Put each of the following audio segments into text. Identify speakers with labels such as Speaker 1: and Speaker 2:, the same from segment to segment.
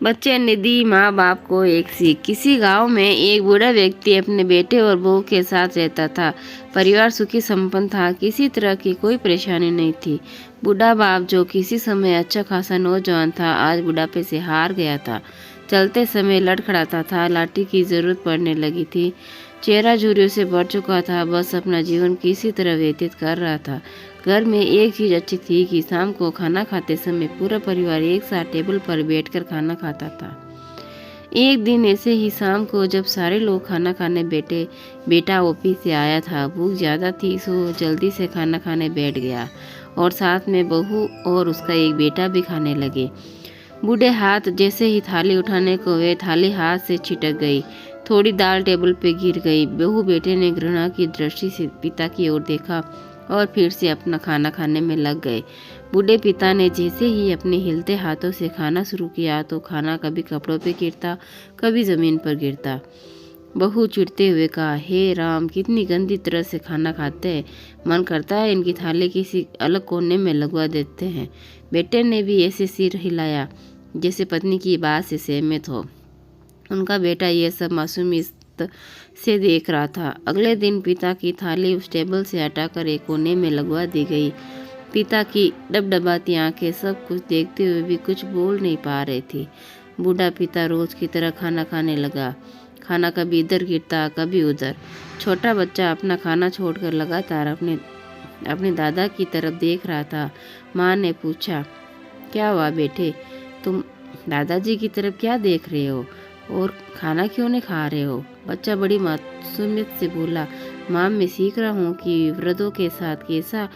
Speaker 1: बच्चे ने दी माँ बाप को एक सीख। किसी गांव में एक बूढ़ा व्यक्ति अपने बेटे और बहू के साथ रहता था। परिवार सुखी संपन्न था, किसी तरह की कोई परेशानी नहीं थी। बूढ़ा बाप, जो किसी समय अच्छा खासा नौजवान था, आज बुढ़ापे से हार गया था। चलते समय लड़खड़ाता था, लाठी की जरूरत पड़ने लगी थी। चेहरा झुर्रियों से भर चुका था, बस अपना जीवन किसी तरह व्यतीत कर रहा था। घर में एक चीज अच्छी थी कि शाम को खाना खाते समय पूरा परिवार एक साथ टेबल पर बैठकर खाना खाता था। एक दिन ऐसे ही शाम को जब सारे लोग खाना खाने बैठे, बेटा ऑफिस से आया था। भूख ज्यादा थी सो जल्दी से खाना खाने बैठ गया और साथ में बहू और उसका एक बेटा भी खाने लगे। बूढ़े हाथ जैसे ही थाली उठाने को गए, थाली हाथ से छिटक गई। थोड़ी दाल टेबल पे गिर गई। बहू बेटे ने घृणा की दृष्टि से पिता की ओर देखा और फिर से अपना खाना खाने में लग गए। बूढ़े पिता ने जैसे ही अपने हिलते हाथों से खाना शुरू किया तो खाना कभी कपड़ों पे गिरता, कभी जमीन पर गिरता। बहू चिढ़ते हुए कहा, हे राम, कितनी गंदी तरह से खाना खाते हैं, मन करता है इनकी थाली किसी अलग कोने में लगवा देते हैं। बेटे ने भी ऐसे सिर हिलाया जैसे पत्नी की बात से सहमत हो। उनका बेटा यह सब मासूमियत से देख रहा था। अगले दिन पिता की थाली उस टेबल से हटाकर एक कोने में लगवा दी गई। पिता की डबडबाती आंखें सब कुछ देखते हुए भी कुछ बोल नहीं पा रही थी। बूढ़ा पिता रोज की तरह खाना खाने लगा। खाना कभी इधर गिरता, कभी उधर। छोटा बच्चा अपना खाना छोड़कर लगातार अपने दादा की तरफ देख रहा था। माँ ने पूछा, क्या हुआ बेटे, तुम दादाजी की तरफ क्या देख रहे हो और खाना क्यों नहीं खा रहे हो? बच्चा बड़ी मासूमियत से बोला, माँ, मैं सीख रहा हूँ कि वृद्धों के साथ कैसा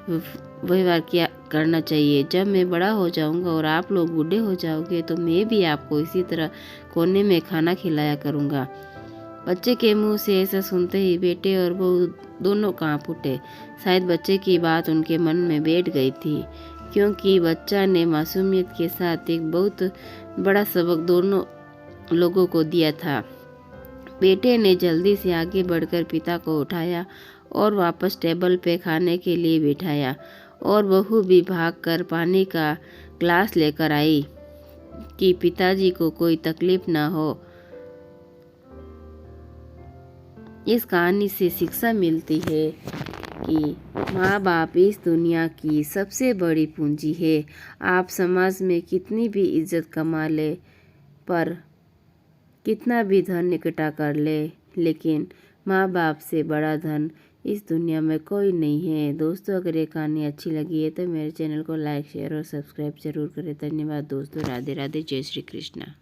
Speaker 1: व्यवहार किया करना चाहिए। जब मैं बड़ा हो जाऊंगा और आप लोग बूढ़े हो जाओगे तो मैं भी आपको इसी तरह कोने में खाना खिलाया करूँगा। बच्चे के मुंह से ऐसा सुनते ही बेटे और बहू दोनों कांप उठे। शायद बच्चे की बात उनके मन में बैठ गई थी, क्योंकि बच्चा ने मासूमियत के साथ एक बहुत बड़ा सबक दोनों लोगों को दिया था। बेटे ने जल्दी से आगे बढ़कर पिता को उठाया और वापस टेबल पे खाने के लिए बिठाया और बहू भी भागकर पानी का ग्लास लेकर आई कि पिताजी को कोई तकलीफ ना हो। इस कहानी से शिक्षा मिलती है कि माँ बाप इस दुनिया की सबसे बड़ी पूंजी है। आप समाज में कितनी भी इज्जत कमा ले, पर कितना भी धन इकट्ठा कर ले, लेकिन माँ बाप से बड़ा धन इस दुनिया में कोई नहीं है। दोस्तों, अगर ये कहानी अच्छी लगी है तो मेरे चैनल को लाइक, शेयर और सब्सक्राइब जरूर करें। धन्यवाद दोस्तों। राधे राधे। जय श्री कृष्णा।